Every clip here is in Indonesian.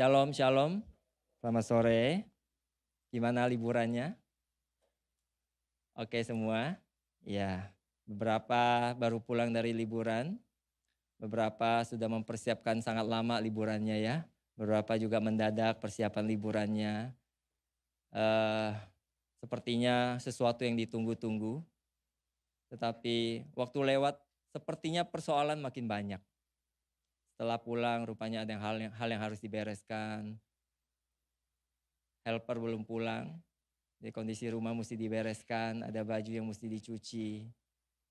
Shalom, shalom. Selamat sore. Gimana liburannya? Oke semua? Ya, beberapa baru pulang dari liburan. Beberapa sudah mempersiapkan sangat lama liburannya ya. Beberapa juga mendadak persiapan liburannya. Sepertinya sesuatu yang ditunggu-tunggu. Tetapi waktu lewat sepertinya persoalan makin banyak. Setelah pulang rupanya ada hal yang harus dibereskan. Helper belum pulang. Jadi kondisi rumah mesti dibereskan, ada baju yang mesti dicuci.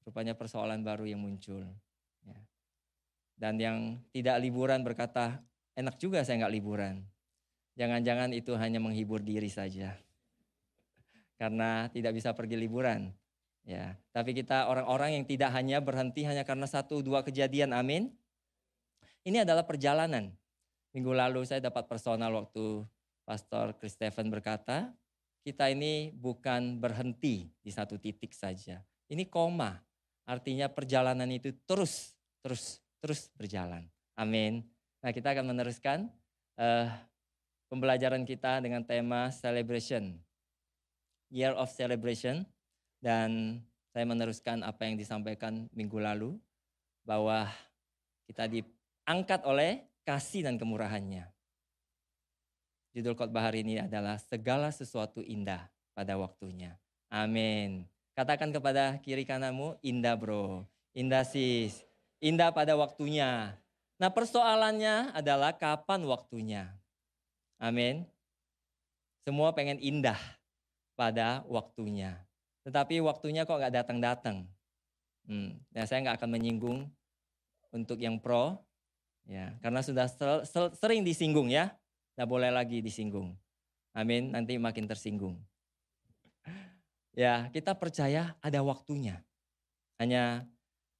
Rupanya persoalan baru yang muncul. Ya. Dan yang tidak liburan berkata, enak juga saya nggak liburan. Jangan-jangan itu hanya menghibur diri saja. Karena tidak bisa pergi liburan. Ya, tapi kita orang-orang yang tidak hanya berhenti hanya karena 1-2 kejadian, amin. Ini adalah perjalanan. Minggu lalu saya dapat personal waktu Pastor Chris Stephen berkata, kita ini bukan berhenti di satu titik saja. Ini koma, artinya perjalanan itu terus berjalan. Amin. Nah, kita akan meneruskan pembelajaran kita dengan tema Celebration, Year of Celebration. Dan saya meneruskan apa yang disampaikan minggu lalu, bahwa kita diangkat oleh kasih dan kemurahannya. Judul khotbah hari ini adalah segala sesuatu indah pada waktunya. Amin. Katakan kepada kiri kananmu, indah bro, indah sis, indah pada waktunya. Nah persoalannya adalah kapan waktunya. Amin. Semua pengen indah pada waktunya. Tetapi waktunya kok gak datang-datang. Nah saya gak akan menyinggung untuk yang pro. Ya, karena sudah sering disinggung ya. Tidak boleh lagi disinggung. Amin, nanti makin tersinggung. Ya, kita percaya ada waktunya. Hanya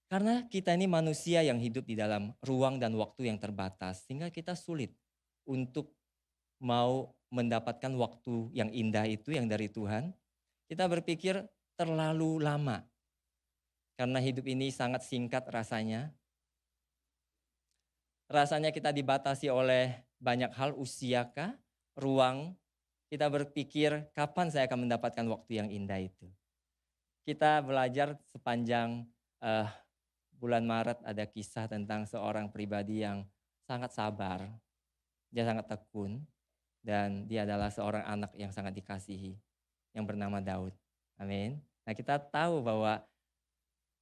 karena kita ini manusia yang hidup di dalam ruang dan waktu yang terbatas. Sehingga kita sulit untuk mau mendapatkan waktu yang indah itu yang dari Tuhan. Kita berpikir terlalu lama. Karena hidup ini sangat singkat rasanya. Rasanya kita dibatasi oleh banyak hal, usiakah, ruang. Kita berpikir kapan saya akan mendapatkan waktu yang indah itu. Kita belajar sepanjang bulan Maret ada kisah tentang seorang pribadi yang sangat sabar. Dia sangat tekun dan dia adalah seorang anak yang sangat dikasihi yang bernama Daud. Amin. Nah kita tahu bahwa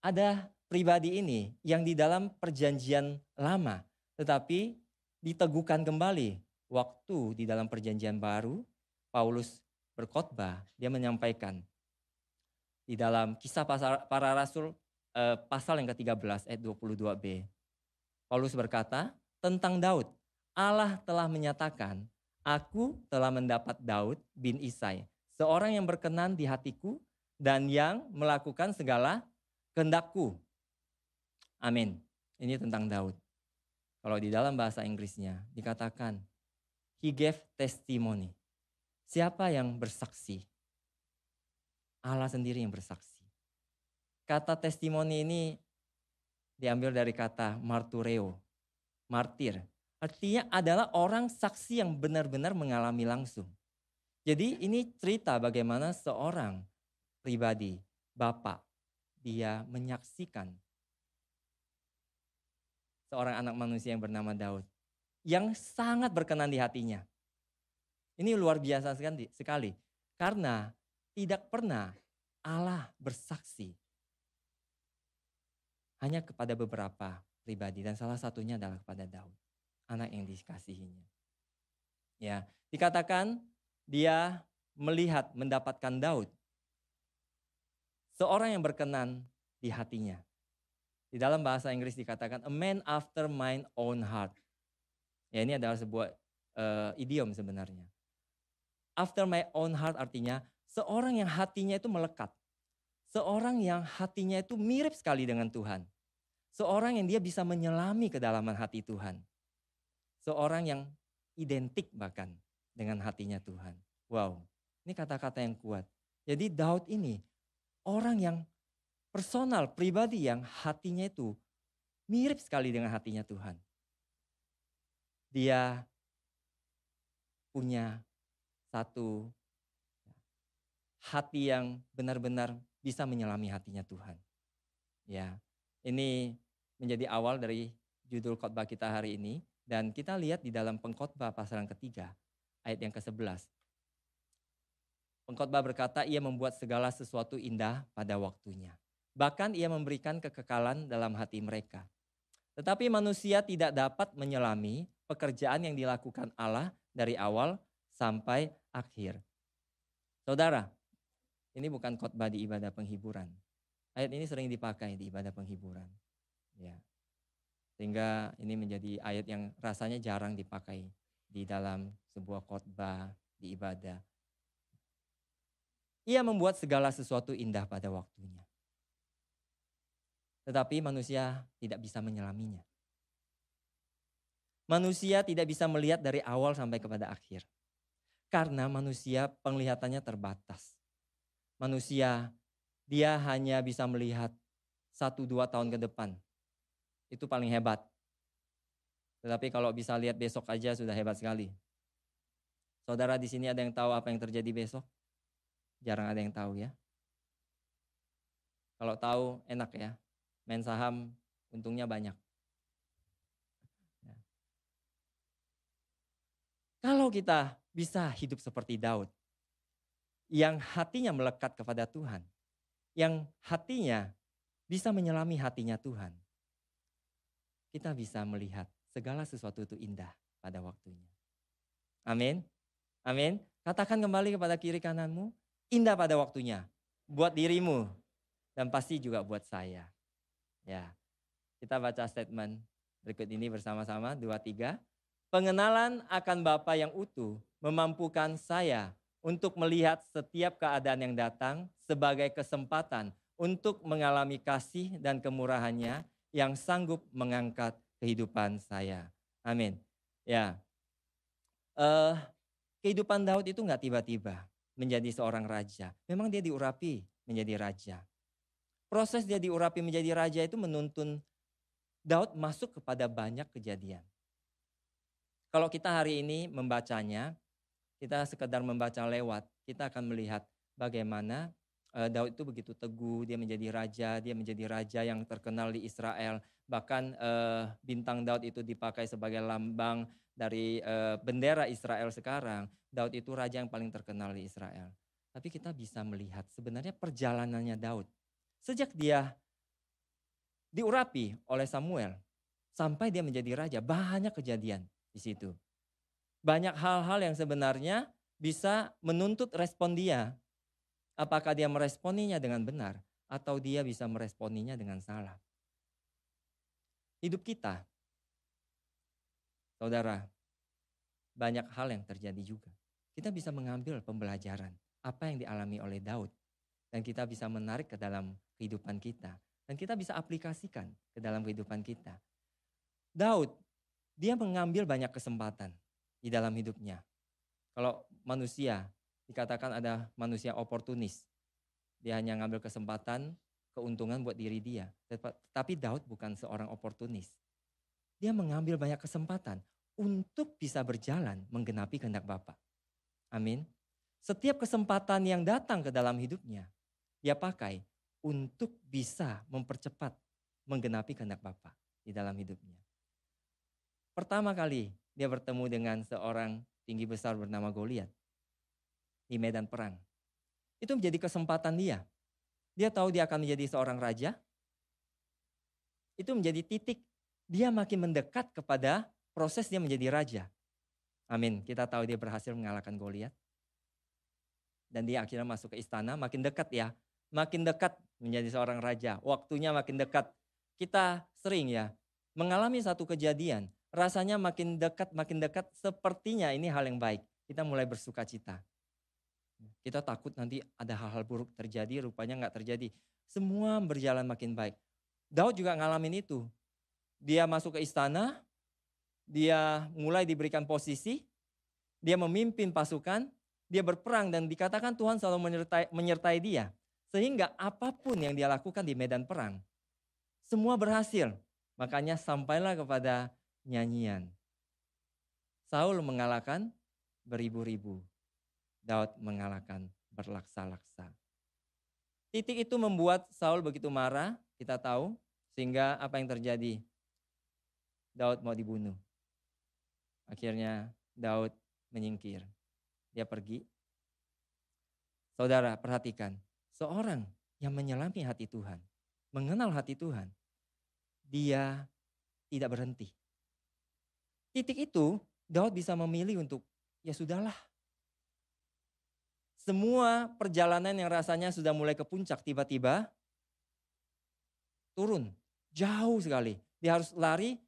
ada pribadi ini yang di dalam perjanjian lama tetapi diteguhkan kembali waktu di dalam perjanjian baru. Paulus berkhotbah, dia menyampaikan di dalam Kisah Para Rasul pasal yang ke-13 ayat 22b. Paulus berkata tentang Daud, Allah telah menyatakan, aku telah mendapat Daud bin Isai, seorang yang berkenan di hatiku dan yang melakukan segala kehendakku. Amin. Ini tentang Daud. Kalau di dalam bahasa Inggrisnya dikatakan, he gave testimony. Siapa yang bersaksi? Allah sendiri yang bersaksi. Kata testimoni ini diambil dari kata martureo, martir. Artinya adalah orang saksi yang benar-benar mengalami langsung. Jadi ini cerita bagaimana seorang pribadi, bapak, dia menyaksikan seorang anak manusia yang bernama Daud, yang sangat berkenan di hatinya. Ini luar biasa sekali, karena tidak pernah Allah bersaksi hanya kepada beberapa pribadi, dan salah satunya adalah kepada Daud, anak yang dikasihinya. Ya, dikatakan dia melihat, mendapatkan Daud, seorang yang berkenan di hatinya. Di dalam bahasa Inggris dikatakan a man after mine own heart. Ya, ini adalah sebuah idiom sebenarnya. After my own heart artinya seorang yang hatinya itu melekat. Seorang yang hatinya itu mirip sekali dengan Tuhan. Seorang yang dia bisa menyelami kedalaman hati Tuhan. Seorang yang identik bahkan dengan hatinya Tuhan. Wow, ini kata-kata yang kuat. Jadi Daud ini orang yang personal, pribadi yang hatinya itu mirip sekali dengan hatinya Tuhan. Dia punya satu hati yang benar-benar bisa menyelami hatinya Tuhan. Ya, ini menjadi awal dari judul khotbah kita hari ini. Dan kita lihat di dalam Pengkhotbah pasal yang ketiga, ayat yang ke-11. Pengkhotbah berkata, ia membuat segala sesuatu indah pada waktunya. Bahkan ia memberikan kekekalan dalam hati mereka. Tetapi manusia tidak dapat menyelami pekerjaan yang dilakukan Allah dari awal sampai akhir. Saudara, ini bukan khotbah di ibadah penghiburan. Ayat ini sering dipakai di ibadah penghiburan. Ya. Sehingga ini menjadi ayat yang rasanya jarang dipakai di dalam sebuah khotbah di ibadah. Ia membuat segala sesuatu indah pada waktunya. Tetapi manusia tidak bisa menyelaminya. Manusia tidak bisa melihat dari awal sampai kepada akhir. Karena manusia penglihatannya terbatas. Manusia dia hanya bisa melihat 1-2 tahun ke depan. Itu paling hebat. Tetapi kalau bisa lihat besok aja sudah hebat sekali. Saudara di sini ada yang tahu apa yang terjadi besok? Jarang ada yang tahu ya. Kalau tahu enak ya. Main saham untungnya banyak. Ya. Kalau kita bisa hidup seperti Daud, yang hatinya melekat kepada Tuhan, yang hatinya bisa menyelami hatinya Tuhan, kita bisa melihat segala sesuatu itu indah pada waktunya. Amin. Amin. Katakan kembali kepada kiri kananmu, indah pada waktunya. Buat dirimu dan pasti juga buat saya. Ya. Kita baca statement berikut ini bersama-sama, 2, 3. Pengenalan akan Bapa yang utuh memampukan saya untuk melihat setiap keadaan yang datang sebagai kesempatan untuk mengalami kasih dan kemurahannya yang sanggup mengangkat kehidupan saya. Amin. Ya, kehidupan Daud itu nggak tiba-tiba menjadi seorang raja. Memang dia diurapi menjadi raja. Proses dia diurapi menjadi raja itu menuntun Daud masuk kepada banyak kejadian. Kalau kita hari ini membacanya, kita sekedar membaca lewat, kita akan melihat bagaimana Daud itu begitu teguh, dia menjadi raja yang terkenal di Israel. Bahkan bintang Daud itu dipakai sebagai lambang dari bendera Israel sekarang. Daud itu raja yang paling terkenal di Israel. Tapi kita bisa melihat sebenarnya perjalanannya Daud. Sejak dia diurapi oleh Samuel sampai dia menjadi raja, banyak kejadian di situ. Banyak hal-hal yang sebenarnya bisa menuntut respon dia. Apakah dia meresponinya dengan benar atau dia bisa meresponinya dengan salah. Hidup kita, saudara, banyak hal yang terjadi juga. Kita bisa mengambil pembelajaran apa yang dialami oleh Daud. Dan kita bisa menarik ke dalam kehidupan kita. Dan kita bisa aplikasikan ke dalam kehidupan kita. Daud, dia mengambil banyak kesempatan di dalam hidupnya. Kalau manusia, dikatakan ada manusia oportunis. Dia hanya ngambil kesempatan, keuntungan buat diri dia. Tapi Daud bukan seorang oportunis. Dia mengambil banyak kesempatan untuk bisa berjalan menggenapi kehendak Bapa. Amin. Setiap kesempatan yang datang ke dalam hidupnya, dia pakai untuk bisa mempercepat menggenapi kehendak Bapa di dalam hidupnya. Pertama kali dia bertemu dengan seorang tinggi besar bernama Goliat di medan perang. Itu menjadi kesempatan dia. Dia tahu dia akan menjadi seorang raja. Itu menjadi titik dia makin mendekat kepada proses dia menjadi raja. Amin. Kita tahu dia berhasil mengalahkan Goliat. Dan dia akhirnya masuk ke istana, makin dekat ya. Makin dekat menjadi seorang raja. Waktunya makin dekat. Kita sering ya mengalami satu kejadian. Rasanya makin dekat, sepertinya ini hal yang baik. Kita mulai bersuka cita. Kita takut nanti ada hal-hal buruk terjadi, rupanya nggak terjadi. Semua berjalan makin baik. Daud juga ngalamin itu. Dia masuk ke istana, dia mulai diberikan posisi, dia memimpin pasukan, dia berperang dan dikatakan Tuhan selalu menyertai dia. Sehingga apapun yang dia lakukan di medan perang, semua berhasil. Makanya sampailah kepada nyanyian. Saul mengalahkan beribu-ribu. Daud mengalahkan berlaksa-laksa. Titik itu membuat Saul begitu marah, kita tahu. Sehingga apa yang terjadi? Daud mau dibunuh. Akhirnya Daud menyingkir. Dia pergi. Saudara, perhatikan. Seorang yang menyelami hati Tuhan, mengenal hati Tuhan, dia tidak berhenti. Titik itu Daud bisa memilih untuk, ya sudahlah. Semua perjalanan yang rasanya sudah mulai ke puncak, tiba-tiba turun. Jauh sekali. Dia harus lari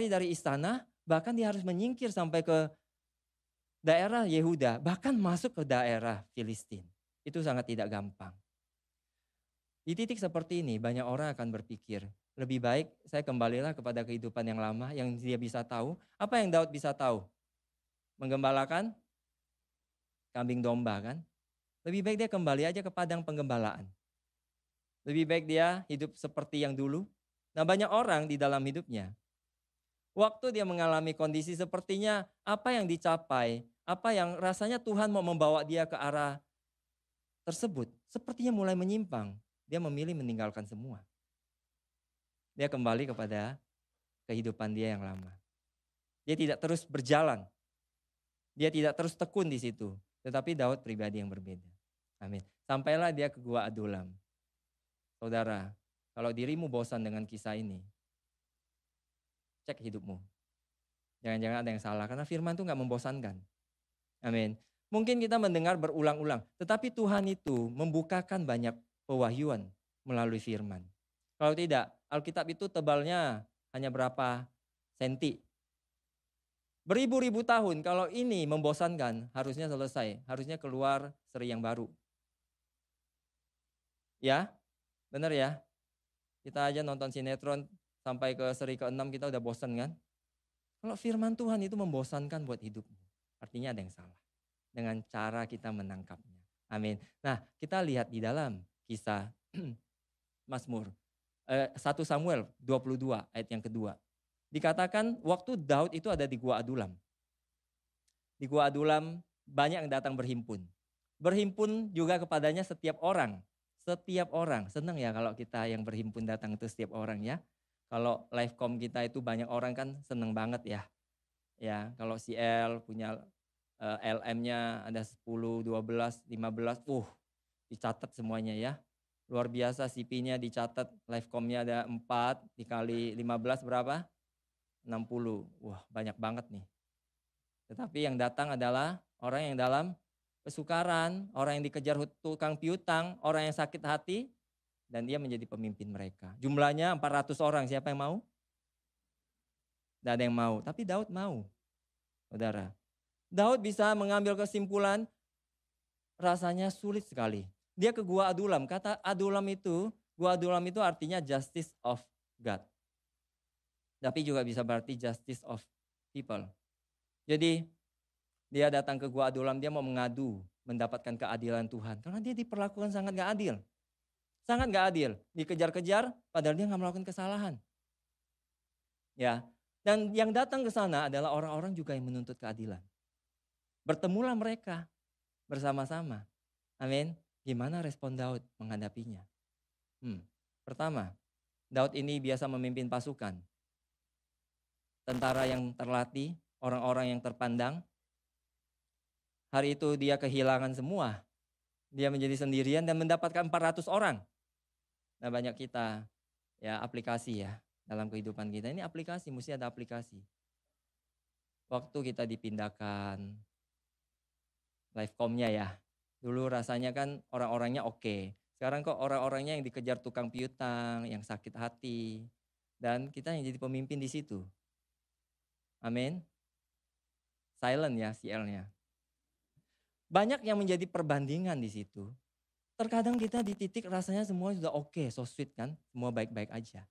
dari istana, bahkan dia harus menyingkir sampai ke daerah Yehuda, bahkan masuk ke daerah Filistin. Itu sangat tidak gampang. Di titik seperti ini banyak orang akan berpikir, lebih baik saya kembalilah kepada kehidupan yang lama yang dia bisa tahu. Apa yang Daud bisa tahu? Menggembalakan kambing domba kan? Lebih baik dia kembali aja ke padang penggembalaan. Lebih baik dia hidup seperti yang dulu. Nah, banyak orang di dalam hidupnya, waktu dia mengalami kondisi sepertinya apa yang dicapai, apa yang rasanya Tuhan mau membawa dia ke arah tersebut, sepertinya mulai menyimpang. Dia memilih meninggalkan semua. Dia kembali kepada kehidupan dia yang lama. Dia tidak terus berjalan. Dia tidak terus tekun di situ. Tetapi Daud pribadi yang berbeda. Amin. Sampailah dia ke Gua Adulam. Saudara, kalau dirimu bosan dengan kisah ini, cek hidupmu. Jangan-jangan ada yang salah, karena firman itu gak membosankan. Amin. Mungkin kita mendengar berulang-ulang, tetapi Tuhan itu membukakan banyak pewahyuan melalui firman. Kalau tidak, Alkitab itu tebalnya hanya berapa senti. Beribu-ribu tahun, kalau ini membosankan, harusnya selesai. Harusnya keluar seri yang baru. Ya, benar ya? Kita aja nonton sinetron sampai ke seri ke-6 kita udah bosan kan? Kalau firman Tuhan itu membosankan buat hidupmu, artinya ada yang salah dengan cara kita menangkapnya. Amin. Nah, kita lihat di dalam kisah Mazmur 1 Samuel 22 ayat yang kedua. Dikatakan waktu Daud itu ada di Gua Adulam. Di Gua Adulam banyak yang datang berhimpun. Berhimpun juga kepadanya setiap orang. Setiap orang. Senang ya kalau kita yang berhimpun datang itu setiap orang ya. Kalau livecom kita itu banyak orang kan senang banget ya. Ya, kalau CL punya LM-nya ada 10, 12, 15, dicatat semuanya ya. Luar biasa CP-nya dicatat, livecom-nya ada 4 dikali 15 berapa? 60. Wah, banyak banget nih. Tetapi yang datang adalah orang yang dalam kesukaran, orang yang dikejar tukang piutang, orang yang sakit hati, dan dia menjadi pemimpin mereka. Jumlahnya 400 orang, siapa yang mau? Tidak ada yang mau, tapi Daud mau. Saudara, Daud bisa mengambil kesimpulan, rasanya sulit sekali. Dia ke Gua Adulam, kata Gua Adulam itu artinya justice of God. Tapi juga bisa berarti justice of people. Jadi dia datang ke Gua Adulam, dia mau mengadu, mendapatkan keadilan Tuhan. Karena dia diperlakukan sangat gak adil. Sangat gak adil. Dikejar-kejar padahal dia gak melakukan kesalahan. Ya. Dan yang datang ke sana adalah orang-orang juga yang menuntut keadilan. Bertemulah mereka bersama-sama. Amin. Gimana respon Daud menghadapinya? Pertama, Daud ini biasa memimpin pasukan. Tentara yang terlatih, orang-orang yang terpandang. Hari itu dia kehilangan semua. Dia menjadi sendirian dan mendapatkan 400 orang. Nah, banyak kita ya aplikasi ya dalam kehidupan kita. Ini aplikasi, mesti ada aplikasi. Waktu kita dipindahkan livecom-nya ya. Dulu rasanya kan orang-orangnya oke. Sekarang kok orang-orangnya yang dikejar tukang piutang, yang sakit hati. Dan kita yang jadi pemimpin di situ. Amin. Silent ya CL-nya. Banyak yang menjadi perbandingan di situ. Terkadang kita di titik rasanya semua sudah oke, so sweet kan, semua baik-baik aja.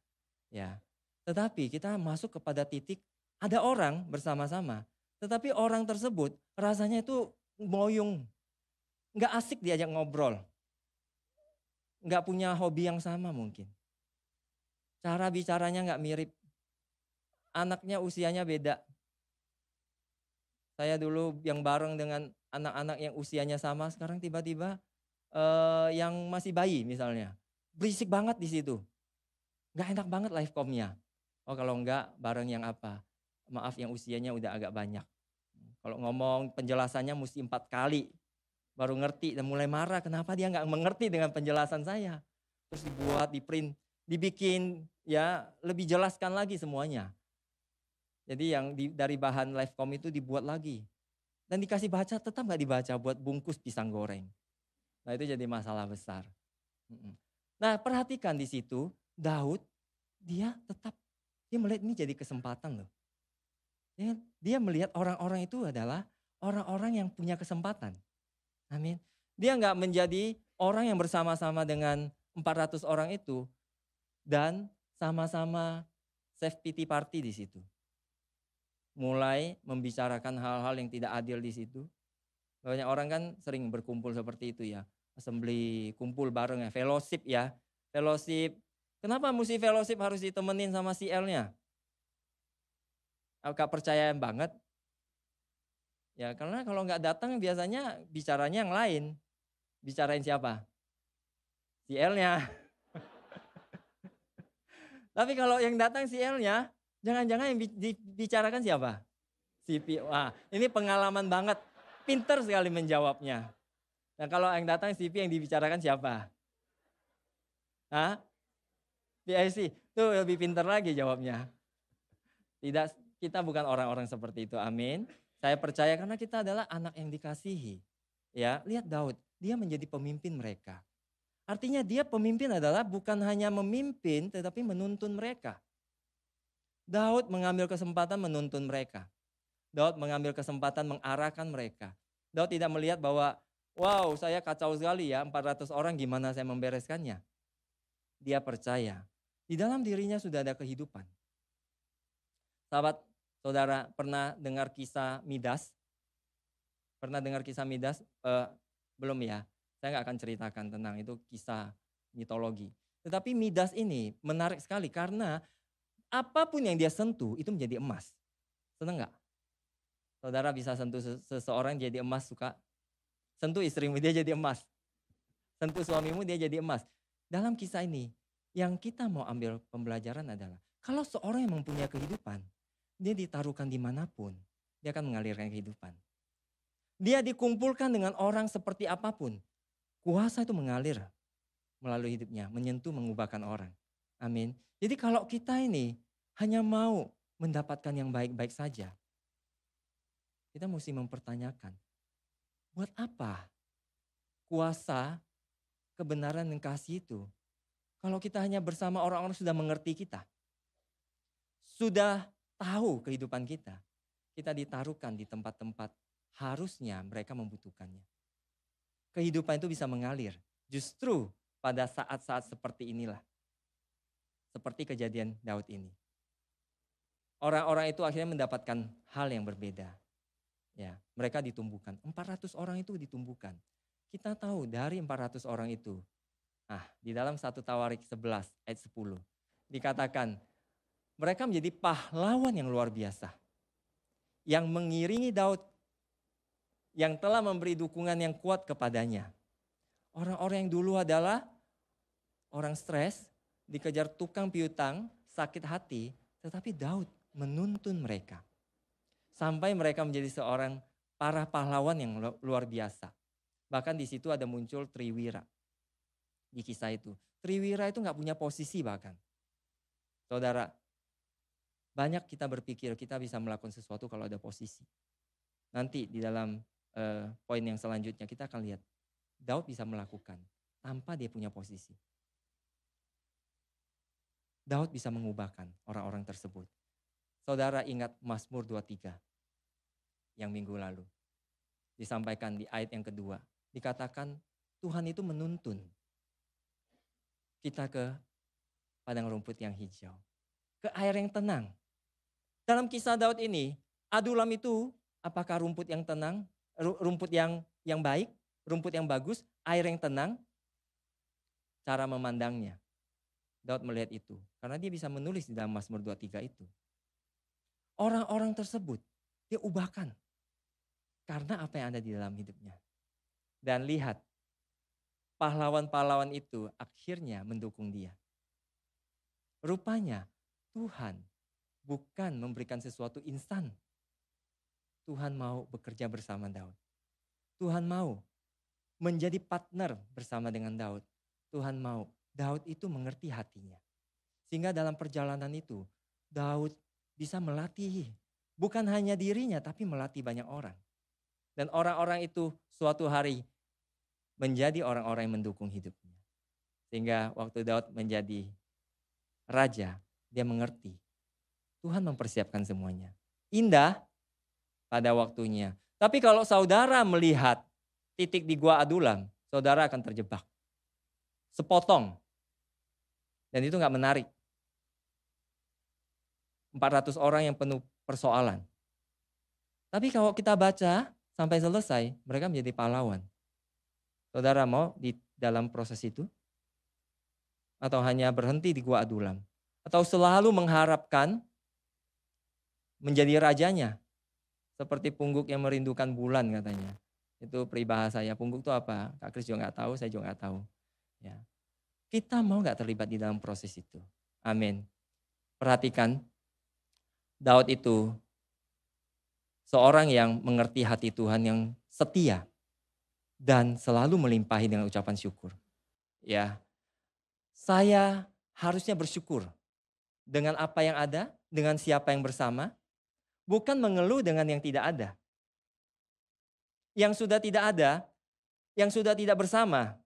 Ya. Tetapi kita masuk kepada titik ada orang bersama-sama, tetapi orang tersebut rasanya itu moyung, nggak asik diajak ngobrol, nggak punya hobi yang sama mungkin. Cara bicaranya nggak mirip, anaknya usianya beda. Saya dulu yang bareng dengan anak-anak yang usianya sama, sekarang tiba-tiba, yang masih bayi misalnya, berisik banget di situ, nggak enak banget live.com-nya. Oh kalau enggak bareng yang apa, maaf yang usianya udah agak banyak. Kalau ngomong penjelasannya mesti 4 kali, baru ngerti dan mulai marah, kenapa dia nggak mengerti dengan penjelasan saya. Terus dibuat, di-print, dibikin ya lebih jelaskan lagi semuanya. Jadi yang dari bahan live.com itu dibuat lagi. Dan dikasih baca tetap nggak dibaca buat bungkus pisang goreng. Nah itu jadi masalah besar. Nah perhatikan di situ Daud dia tetap dia melihat ini jadi kesempatan loh. Dia melihat orang-orang itu adalah orang-orang yang punya kesempatan. Amin. Dia nggak menjadi orang yang bersama-sama dengan 400 orang itu dan sama-sama save pity party di situ. Mulai membicarakan hal-hal yang tidak adil di situ. Banyak orang kan sering berkumpul seperti itu ya. Assembly, kumpul bareng ya, fellowship ya. Fellowship. Kenapa mesti fellowship harus ditemenin sama si L-nya? Agak percaya banget. Ya karena kalau nggak datang biasanya bicaranya yang lain. Bicarain siapa? Si L-nya. Tapi kalau yang datang si L-nya, jangan-jangan yang dibicarakan siapa? Si P. Wah, ini pengalaman banget. Pinter sekali menjawabnya. Nah kalau yang datang si P yang dibicarakan siapa? Hah? PIC. Tuh lebih pinter lagi jawabnya. Tidak, kita bukan orang-orang seperti itu. Amin. Saya percaya karena kita adalah anak yang dikasihi. Ya, lihat Daud, dia menjadi pemimpin mereka. Artinya dia pemimpin adalah bukan hanya memimpin tetapi menuntun mereka. Daud mengambil kesempatan menuntun mereka. Daud mengambil kesempatan mengarahkan mereka. Daud tidak melihat bahwa, wow saya kacau sekali ya 400 orang gimana saya membereskannya. Dia percaya, di dalam dirinya sudah ada kehidupan. Sahabat, saudara pernah dengar kisah Midas? Pernah dengar kisah Midas? Belum ya, saya nggak akan ceritakan tentang itu kisah mitologi. Tetapi Midas ini menarik sekali karena apapun yang dia sentuh itu menjadi emas. Seneng nggak? Saudara bisa sentuh seseorang jadi emas suka? Sentuh istrimu dia jadi emas. Sentuh suamimu dia jadi emas. Dalam kisah ini yang kita mau ambil pembelajaran adalah kalau seorang yang mempunyai kehidupan, dia ditaruhkan dimanapun, dia akan mengalirkan kehidupan. Dia dikumpulkan dengan orang seperti apapun, kuasa itu mengalir melalui hidupnya, menyentuh, mengubahkan orang. Amin. Jadi kalau kita ini hanya mau mendapatkan yang baik-baik saja, kita mesti mempertanyakan, buat apa kuasa, kebenaran dan kasih itu? Kalau kita hanya bersama orang-orang sudah mengerti kita, sudah tahu kehidupan kita ditaruhkan di tempat-tempat harusnya mereka membutuhkannya. Kehidupan itu bisa mengalir justru pada saat-saat seperti inilah. Seperti kejadian Daud ini. Orang-orang itu akhirnya mendapatkan hal yang berbeda. Ya, mereka ditumbuhkan. 400 orang itu ditumbuhkan. Kita tahu dari 400 orang itu. Di dalam 1 Tawarik 11 ayat 10 dikatakan mereka menjadi pahlawan yang luar biasa. Yang mengiringi Daud, yang telah memberi dukungan yang kuat kepadanya. Orang-orang yang dulu adalah orang stres, dikejar tukang piutang, sakit hati, tetapi Daud menuntun mereka. Sampai mereka menjadi seorang para pahlawan yang luar biasa. Bahkan di situ ada muncul Triwira. Di kisah itu. Triwira itu gak punya posisi bahkan. Saudara, banyak kita berpikir kita bisa melakukan sesuatu kalau ada posisi. Nanti di dalam poin yang selanjutnya kita akan lihat. Daud bisa melakukan tanpa dia punya posisi. Daud bisa mengubahkan orang-orang tersebut. Saudara ingat Mazmur 23 yang minggu lalu. Disampaikan di ayat yang kedua. Dikatakan Tuhan itu menuntun kita ke padang rumput yang hijau. Ke air yang tenang. Dalam kisah Daud ini, Adulam itu apakah rumput yang tenang, rumput yang baik, rumput yang bagus, air yang tenang? Cara memandangnya. Daud melihat itu. Karena dia bisa menulis di dalam Mazmur 23 itu. Orang-orang tersebut dia ubahkan. karena apa yang ada di dalam hidupnya. Dan lihat, pahlawan-pahlawan itu akhirnya mendukung dia. Rupanya Tuhan bukan memberikan sesuatu instan. Tuhan mau bekerja bersama Daud. Tuhan mau menjadi partner bersama dengan Daud. Tuhan mau Daud itu mengerti hatinya. Sehingga dalam perjalanan itu Daud bisa melatih bukan hanya dirinya tapi melatih banyak orang. Dan orang-orang itu suatu hari menjadi orang-orang yang mendukung hidupnya. Sehingga waktu Daud menjadi raja, dia mengerti Tuhan mempersiapkan semuanya. Indah pada waktunya. Tapi kalau saudara melihat titik di Gua Adulam, saudara akan terjebak. Sepotong. Dan itu gak menarik. 400 orang yang penuh persoalan. Tapi kalau kita baca sampai selesai, mereka menjadi pahlawan. Saudara mau di dalam proses itu? Atau hanya berhenti di Gua Adulam? Atau selalu mengharapkan menjadi rajanya? Seperti pungguk yang merindukan bulan katanya. Itu peribahasa ya. Pungguk itu apa? Kak Kris juga gak tahu, saya juga gak tahu. Ya. Kita mau gak terlibat di dalam proses itu? Amin. Perhatikan, Daud itu seorang yang mengerti hati Tuhan, yang setia dan selalu melimpahi dengan ucapan syukur. Ya, saya harusnya bersyukur dengan apa yang ada, dengan siapa yang bersama, bukan mengeluh dengan yang tidak ada. Yang sudah tidak ada, yang sudah tidak bersama.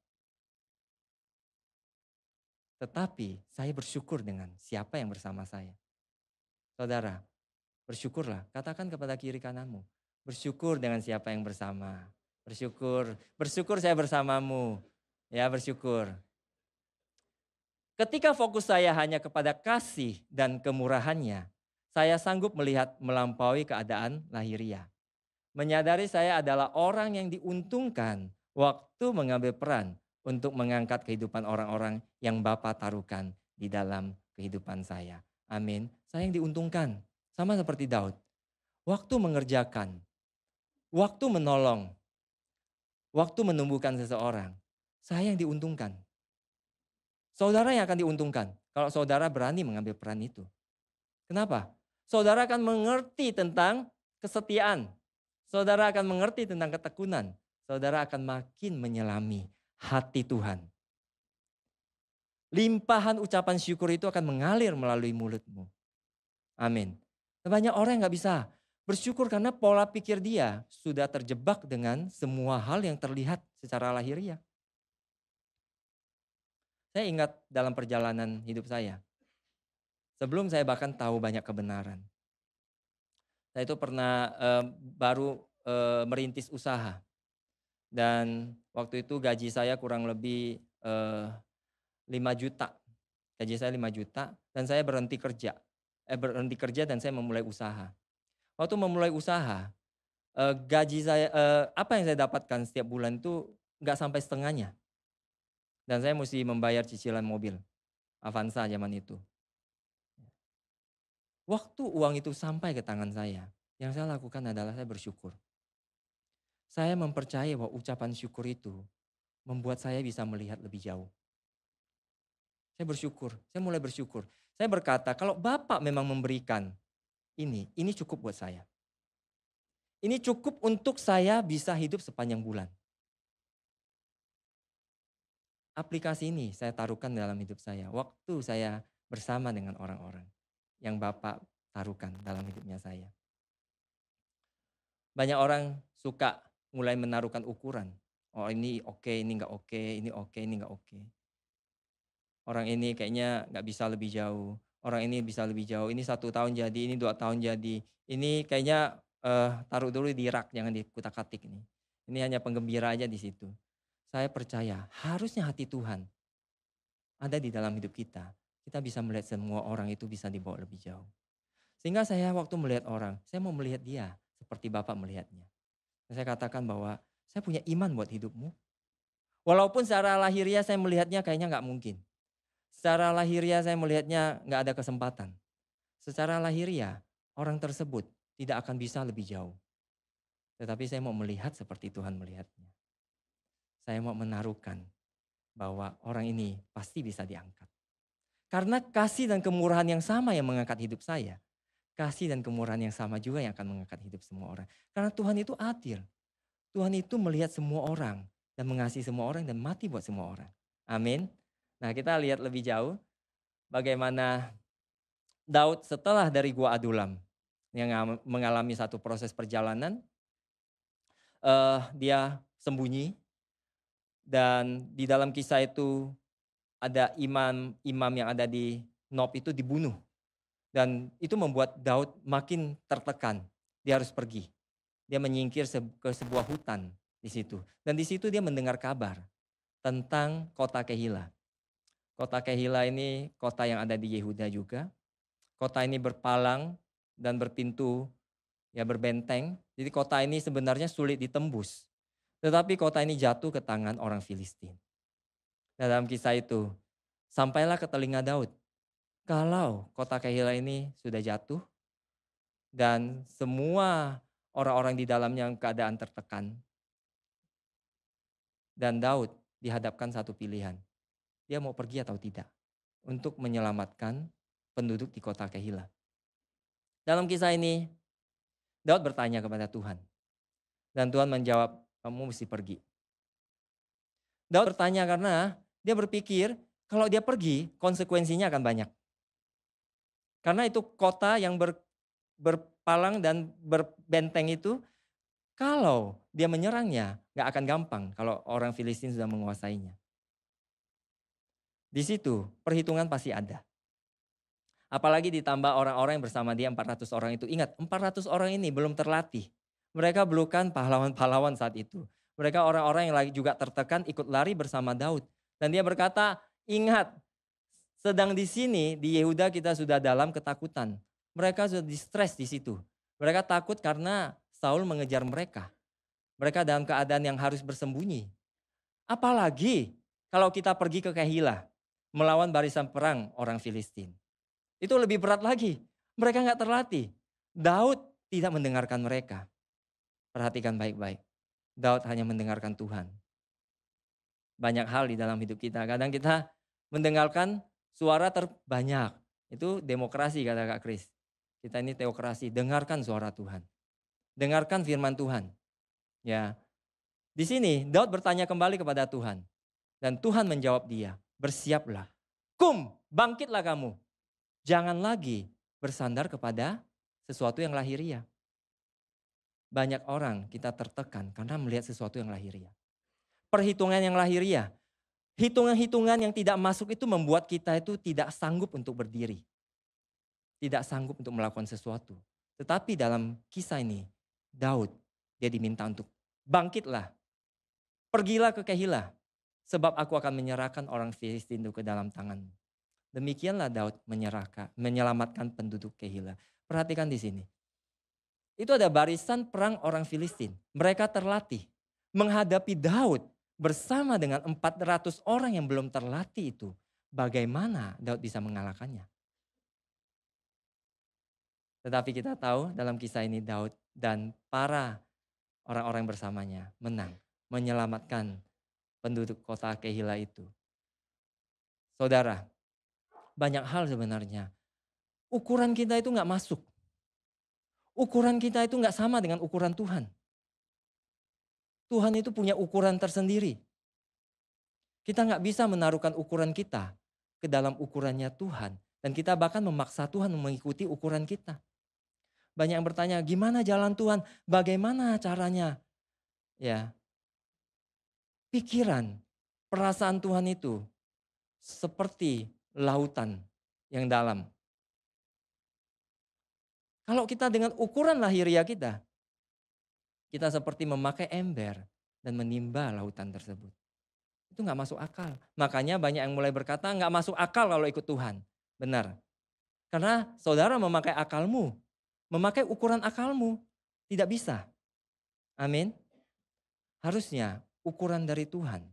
Tetapi saya bersyukur dengan siapa yang bersama saya. Saudara, bersyukurlah. Katakan kepada kiri kananmu, bersyukur dengan siapa yang bersama. Bersyukur saya bersamamu. Ya, bersyukur. Ketika fokus saya hanya kepada kasih dan kemurahannya, saya sanggup melihat melampaui keadaan lahiriah. Menyadari saya adalah orang yang diuntungkan waktu mengambil peran untuk mengangkat kehidupan orang-orang yang Bapa taruhkan di dalam kehidupan saya. Amin. Saya yang diuntungkan, sama seperti Daud. Waktu mengerjakan, waktu menolong, waktu menumbuhkan seseorang, saya yang diuntungkan. Saudara yang akan diuntungkan kalau saudara berani mengambil peran itu. Kenapa? Saudara akan mengerti tentang kesetiaan. Saudara akan mengerti tentang ketekunan. Saudara akan makin menyelami hati Tuhan. Limpahan ucapan syukur itu akan mengalir melalui mulutmu. Amin. Banyak orang yang gak bisa bersyukur karena pola pikir dia sudah terjebak dengan semua hal yang terlihat secara lahiriah. Saya ingat dalam perjalanan hidup saya, sebelum saya bahkan tahu banyak kebenaran. Saya itu pernah baru merintis usaha. Dan waktu itu gaji saya kurang lebih 5 juta. Gaji saya 5 juta dan saya berhenti kerja. Berhenti kerja dan saya memulai usaha. Waktu memulai usaha, gaji saya, apa yang saya dapatkan setiap bulan itu nggak sampai setengahnya. Dan saya mesti membayar cicilan mobil Avanza zaman itu. Waktu uang itu sampai ke tangan saya, yang saya lakukan adalah saya bersyukur. Saya mempercayai bahwa ucapan syukur itu membuat saya bisa melihat lebih jauh. Saya bersyukur, saya mulai bersyukur. Saya berkata, kalau Bapak memang memberikan ini cukup buat saya. Ini cukup untuk saya bisa hidup sepanjang bulan. Aplikasi ini saya taruhkan dalam hidup saya. Waktu saya bersama dengan orang-orang yang Bapak taruhkan dalam hidupnya saya. Banyak orang suka mulai menaruhkan ukuran. Oh ini oke, ini nggak oke, ini oke, ini nggak oke. Orang ini kayaknya nggak bisa lebih jauh. Orang ini bisa lebih jauh. Ini 1 tahun jadi, ini 2 tahun jadi. Ini kayaknya taruh dulu di rak, jangan dikutak-katik ini. Ini hanya penggembira aja di situ. Saya percaya harusnya hati Tuhan ada di dalam hidup kita. Kita bisa melihat semua orang itu bisa dibawa lebih jauh. Sehingga saya waktu melihat orang, saya mau melihat dia seperti Bapak melihatnya. Saya katakan bahwa saya punya iman buat hidupmu. Walaupun secara lahiriah saya melihatnya kayaknya nggak mungkin. Secara lahiriah saya melihatnya nggak ada kesempatan. Secara lahiriah orang tersebut tidak akan bisa lebih jauh. Tetapi saya mau melihat seperti Tuhan melihatnya. Saya mau menaruhkan bahwa orang ini pasti bisa diangkat. Karena kasih dan kemurahan yang sama yang mengangkat hidup saya. Kasih dan kemurahan yang sama juga yang akan mengangkat hidup semua orang. Karena Tuhan itu adil. Tuhan itu melihat semua orang dan mengasihi semua orang dan mati buat semua orang. Amin. Nah, kita lihat lebih jauh bagaimana Daud setelah dari Gua Adulam yang mengalami satu proses perjalanan, dia sembunyi dan di dalam kisah itu ada imam yang ada di Nob itu dibunuh dan itu membuat Daud makin tertekan. Dia harus pergi. Dia menyingkir ke sebuah hutan di situ dan di situ dia mendengar kabar tentang kota Kehila. Kota Kehila ini kota yang ada di Yehuda juga. Kota ini berpalang dan berpintu, ya berbenteng. Jadi kota ini sebenarnya sulit ditembus. Tetapi kota ini jatuh ke tangan orang Filistin. Dalam kisah itu, sampailah ke telinga Daud. Kalau kota Kehila ini sudah jatuh dan semua orang-orang di dalamnya keadaan tertekan. Dan Daud dihadapkan satu pilihan. Dia mau pergi atau tidak untuk menyelamatkan penduduk di kota Kehila. Dalam kisah ini, Daud bertanya kepada Tuhan. Dan Tuhan menjawab, kamu mesti pergi. Daud bertanya karena dia berpikir kalau dia pergi konsekuensinya akan banyak. Karena itu kota yang berpalang dan berbenteng itu kalau dia menyerangnya gak akan gampang kalau orang Filistin sudah menguasainya. Di situ perhitungan pasti ada. Apalagi ditambah orang-orang yang bersama dia 400 orang itu. Ingat 400 orang ini belum terlatih. Mereka bukan pahlawan-pahlawan saat itu. Mereka orang-orang yang lagi juga tertekan ikut lari bersama Daud. Dan dia berkata, ingat sedang di sini di Yehuda kita sudah dalam ketakutan. Mereka sudah di-stres di situ. Mereka takut karena Saul mengejar mereka. Mereka dalam keadaan yang harus bersembunyi. Apalagi kalau kita pergi ke Kehila melawan barisan perang orang Filistin. Itu lebih berat lagi. Mereka nggak terlatih. Daud tidak mendengarkan mereka. Perhatikan baik-baik. Daud hanya mendengarkan Tuhan. Banyak hal di dalam hidup kita. Kadang kita mendengarkan suara terbanyak. Itu demokrasi kata Kak Kris. Kita ini teokrasi. Dengarkan suara Tuhan. Dengarkan firman Tuhan. Ya. Di sini Daud bertanya kembali kepada Tuhan. Dan Tuhan menjawab dia. Bersiaplah. Bangkitlah kamu. Jangan lagi bersandar kepada sesuatu yang lahiriah. Banyak orang kita tertekan karena melihat sesuatu yang lahiriah. Perhitungan yang lahiriah. Hitungan-hitungan yang tidak masuk itu membuat kita itu tidak sanggup untuk berdiri. Tidak sanggup untuk melakukan sesuatu. Tetapi dalam kisah ini, Daud dia diminta untuk bangkitlah. Pergilah ke Kehila. Sebab aku akan menyerahkan orang Filistin itu ke dalam tanganmu. Demikianlah Daud menyelamatkan penduduk Kehila. Perhatikan di sini. Itu ada barisan perang orang Filistin. Mereka terlatih menghadapi Daud bersama dengan 400 orang yang belum terlatih itu. Bagaimana Daud bisa mengalahkannya? Tetapi kita tahu dalam kisah ini Daud dan para orang-orang bersamanya menang. Menyelamatkan penduduk kota Kehila itu. Saudara, banyak hal sebenarnya. Ukuran kita itu gak masuk. Ukuran kita itu gak sama dengan ukuran Tuhan. Tuhan itu punya ukuran tersendiri. Kita gak bisa menaruhkan ukuran kita ke dalam ukurannya Tuhan. Dan kita bahkan memaksa Tuhan mengikuti ukuran kita. Banyak yang bertanya, gimana jalan Tuhan? Bagaimana caranya? Ya, pikiran, perasaan Tuhan itu seperti lautan yang dalam. Kalau kita dengan ukuran lahiriah kita seperti memakai ember dan menimba lautan tersebut. Itu gak masuk akal. Makanya banyak yang mulai berkata gak masuk akal kalau ikut Tuhan. Benar. Karena saudara memakai akalmu, memakai ukuran akalmu. Tidak bisa. Amin. Harusnya ukuran dari Tuhan.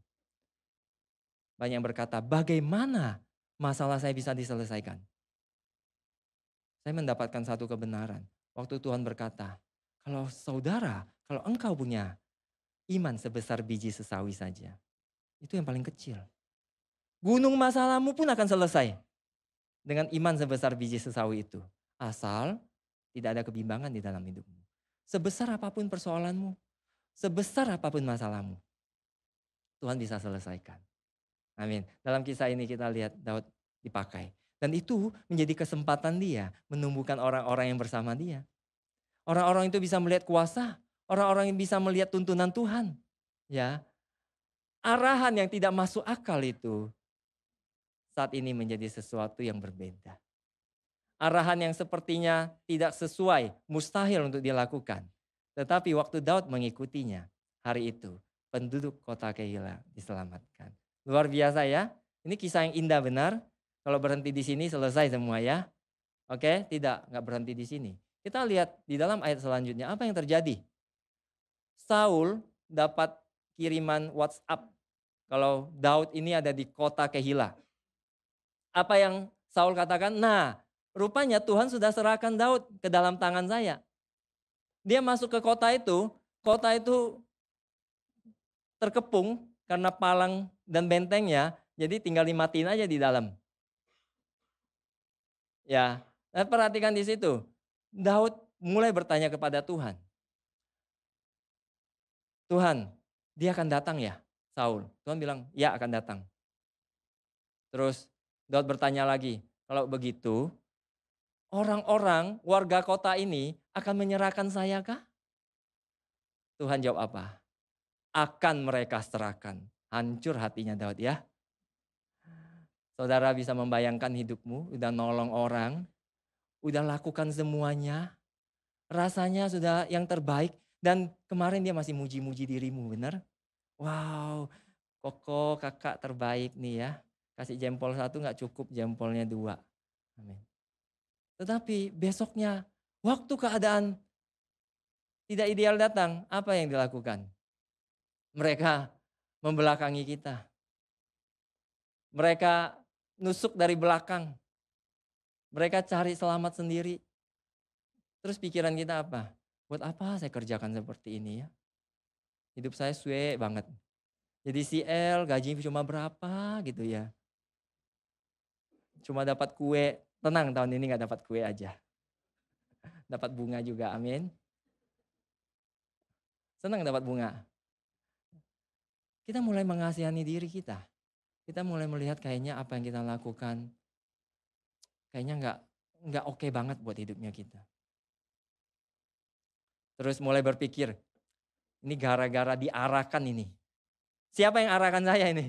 Banyak yang berkata bagaimana masalah saya bisa diselesaikan. Saya mendapatkan satu kebenaran. Waktu Tuhan berkata, kalau saudara Kalau engkau punya iman sebesar biji sesawi saja, itu yang paling kecil. Gunung masalahmu pun akan selesai dengan iman sebesar biji sesawi itu. Asal tidak ada kebimbangan di dalam hidupmu. Sebesar apapun persoalanmu, sebesar apapun masalahmu, Tuhan bisa selesaikan. Amin. Dalam kisah ini kita lihat Daud dipakai. Dan itu menjadi kesempatan dia menumbuhkan orang-orang yang bersama dia. Orang-orang itu bisa melihat kuasa, orang-orang yang bisa melihat tuntunan Tuhan. Ya, arahan yang tidak masuk akal itu saat ini menjadi sesuatu yang berbeda. Arahan yang sepertinya tidak sesuai, mustahil untuk dilakukan. Tetapi waktu Daud mengikutinya, hari itu penduduk kota Keila diselamatkan. Luar biasa ya. Ini kisah yang indah benar. Kalau berhenti di sini selesai semua ya. Oke, tidak, nggak berhenti di sini. Kita lihat di dalam ayat selanjutnya apa yang terjadi. Saul dapat kiriman WhatsApp kalau Daud ini ada di kota Keila. Apa yang Saul katakan? Nah, rupanya Tuhan sudah serahkan Daud ke dalam tangan saya. Dia masuk ke kota itu terkepung karena palang dan bentengnya, jadi tinggal dimatiin aja di dalam. Ya, perhatikan di situ. Daud mulai bertanya kepada Tuhan. Tuhan, dia akan datang ya, Saul? Tuhan bilang, ya akan datang. Terus Daud bertanya lagi, kalau begitu orang-orang warga kota ini akan menyerahkan saya kah? Tuhan jawab apa? Akan mereka serahkan. Hancur hatinya Daud ya. Saudara bisa membayangkan hidupmu, udah nolong orang, udah lakukan semuanya, rasanya sudah yang terbaik. Dan kemarin dia masih muji-muji dirimu, benar? Wow, Koko kakak terbaik nih ya. Kasih jempol 1 gak cukup, jempolnya 2. Amin. Tetapi besoknya, waktu keadaan tidak ideal datang, apa yang dilakukan? Mereka membelakangi kita. Mereka nusuk dari belakang. Mereka cari selamat sendiri. Terus pikiran kita apa? Buat apa saya kerjakan seperti ini ya? Hidup saya suwe banget. Jadi CL gaji cuma berapa gitu ya. Cuma dapat kue, tenang tahun ini gak dapat kue aja. Dapat bunga juga, amin. Senang dapat bunga. Kita mulai mengasihani diri kita. Kita mulai melihat kayaknya apa yang kita lakukan kayaknya nggak oke banget buat hidupnya kita. Terus mulai berpikir, ini gara-gara diarahkan ini. Siapa yang arahkan saya ini?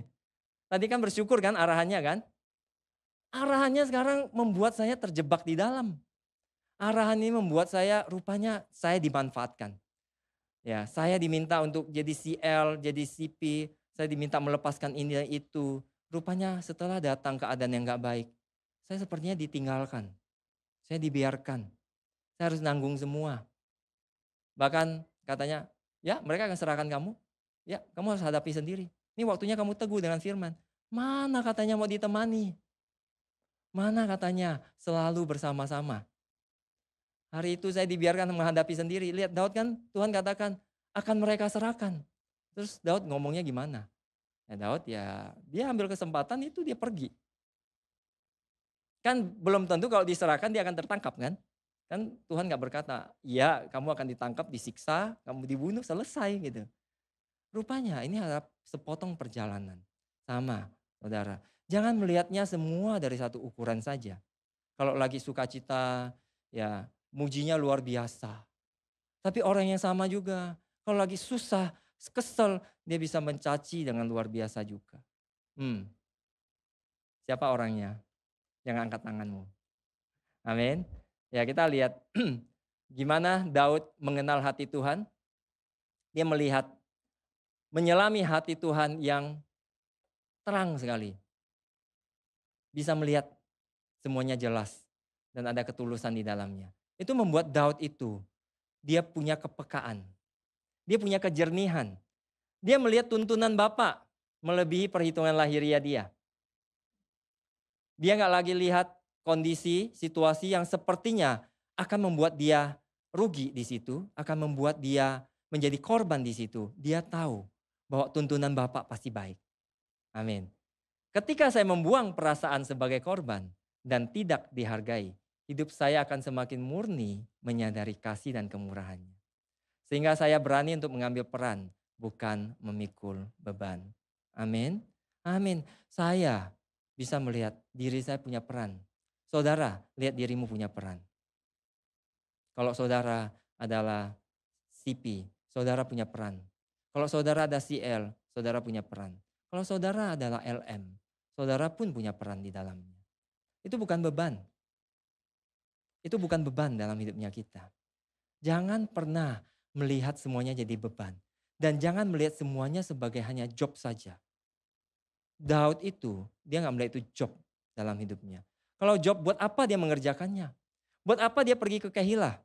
Tadi kan bersyukur kan arahannya kan? Arahannya sekarang membuat saya terjebak di dalam. Arahan ini membuat saya rupanya saya dimanfaatkan. Ya, saya diminta untuk jadi CL, jadi CP, saya diminta melepaskan ini dan itu. Rupanya setelah datang keadaan yang gak baik, saya sepertinya ditinggalkan. Saya dibiarkan. Saya harus nanggung semua. Bahkan katanya, ya mereka akan serahkan kamu. Ya, kamu harus hadapi sendiri. Ini waktunya kamu teguh dengan firman. Mana katanya mau ditemani? Mana katanya selalu bersama-sama? Hari itu saya dibiarkan menghadapi sendiri. Lihat Daud kan Tuhan katakan akan mereka serahkan. Terus Daud ngomongnya gimana? Ya Daud ya dia ambil kesempatan itu dia pergi. Kan belum tentu kalau diserahkan dia akan tertangkap kan? Kan Tuhan gak berkata, ya kamu akan ditangkap, disiksa, kamu dibunuh, selesai gitu. Rupanya ini adalah sepotong perjalanan. Sama saudara. Jangan melihatnya semua dari satu ukuran saja. Kalau lagi sukacita ya mujinya luar biasa. Tapi orang yang sama juga. Kalau lagi susah, kesel, dia bisa mencaci dengan luar biasa juga. Siapa orangnya? Jangan angkat tanganmu. Amin. Ya kita lihat gimana Daud mengenal hati Tuhan. Dia melihat, menyelami hati Tuhan yang terang sekali. Bisa melihat semuanya jelas dan ada ketulusan di dalamnya. Itu membuat Daud itu, dia punya kepekaan. Dia punya kejernihan. Dia melihat tuntunan Bapa melebihi perhitungan lahiriah dia. Dia gak lagi lihat kondisi, situasi yang sepertinya akan membuat dia rugi di situ, akan membuat dia menjadi korban di situ, dia tahu bahwa tuntunan Bapak pasti baik. Amin. Ketika saya membuang perasaan sebagai korban dan tidak dihargai, hidup saya akan semakin murni menyadari kasih dan kemurahannya. Sehingga saya berani untuk mengambil peran, bukan memikul beban. Amin. Amin. Saya bisa melihat diri saya punya peran. Saudara, lihat dirimu punya peran. Kalau saudara adalah CP, saudara punya peran. Kalau saudara ada CL, saudara punya peran. Kalau saudara adalah LM, saudara pun punya peran di dalamnya. Itu bukan beban. Itu bukan beban dalam hidupnya kita. Jangan pernah melihat semuanya jadi beban. Dan jangan melihat semuanya sebagai hanya job saja. Daud itu, dia nggak melihat itu job dalam hidupnya. Kalau job, buat apa dia mengerjakannya? Buat apa dia pergi ke Kehilah?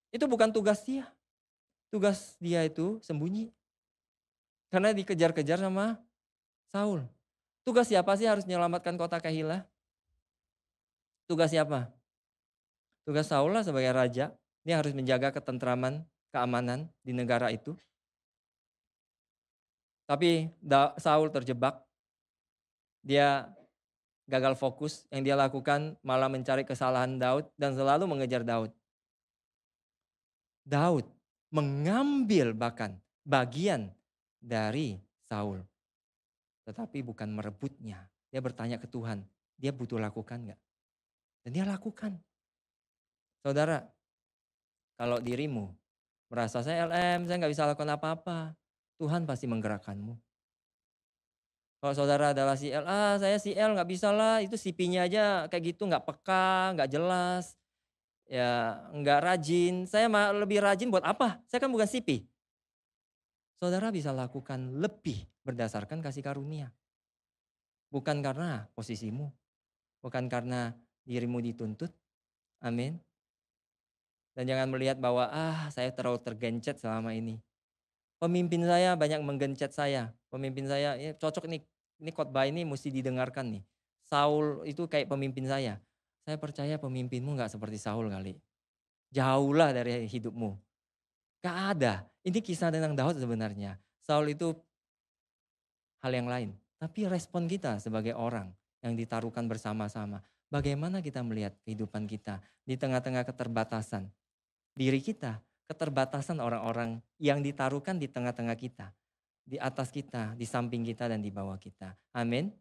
Itu bukan tugas dia. Tugas dia itu sembunyi. Karena dikejar-kejar sama Saul. Tugas siapa sih harus menyelamatkan kota Kehilah? Tugas siapa? Tugas Saul lah sebagai raja. Dia harus menjaga ketentraman, keamanan di negara itu. Tapi Saul terjebak. Dia gagal fokus. Yang dia lakukan malah mencari kesalahan Daud dan selalu mengejar Daud. Daud mengambil bahkan bagian dari Saul. Tetapi bukan merebutnya. Dia bertanya ke Tuhan, dia butuh lakukan gak? Dan dia lakukan. Saudara, kalau dirimu merasa saya LM, saya gak bisa lakukan apa-apa. Tuhan pasti menggerakkanmu. Kalau saudara adalah CL, saya CL gak bisa lah, itu CP-nya aja kayak gitu gak peka, gak jelas. Ya gak rajin, saya lebih rajin buat apa? Saya kan bukan CP. Saudara bisa lakukan lebih berdasarkan kasih karunia. Bukan karena posisimu, bukan karena dirimu dituntut. Amin. Dan jangan melihat bahwa saya terlalu tergencet selama ini. Pemimpin saya banyak menggencet saya. Pemimpin saya cocok nih, ini khotbah ini mesti didengarkan nih. Saul itu kayak pemimpin saya. Saya percaya pemimpinmu gak seperti Saul kali. Jauhlah dari hidupmu. Gak ada. Ini kisah tentang Daud sebenarnya. Saul itu hal yang lain. Tapi respon kita sebagai orang yang ditaruhkan bersama-sama. Bagaimana kita melihat kehidupan kita di tengah-tengah keterbatasan. Diri kita, keterbatasan orang-orang yang ditaruhkan di tengah-tengah kita. Di atas kita, di samping kita, dan di bawah kita. Amin.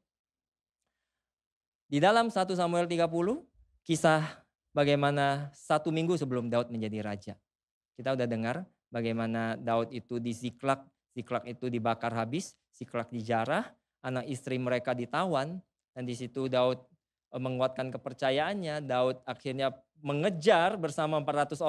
Di dalam 1 Samuel 30, kisah bagaimana 1 minggu sebelum Daud menjadi raja. Kita udah dengar bagaimana Daud itu di Ziklag itu dibakar habis, Ziklag dijarah, anak istri mereka ditawan, dan di situ Daud menguatkan kepercayaannya. Daud akhirnya mengejar bersama 400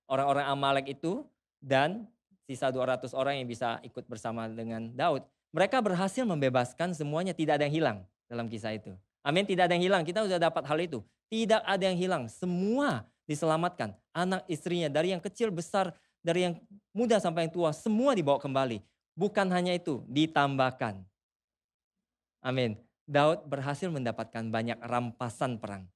orang-orang Amalek itu, dan sisa 200 orang yang bisa ikut bersama dengan Daud. Mereka berhasil membebaskan semuanya, tidak ada yang hilang dalam kisah itu. Amin, tidak ada yang hilang, kita sudah dapat hal itu. Tidak ada yang hilang, semua diselamatkan. Anak istrinya, dari yang kecil besar, dari yang muda sampai yang tua, semua dibawa kembali. Bukan hanya itu, ditambahkan. Amin. Daud berhasil mendapatkan banyak rampasan perang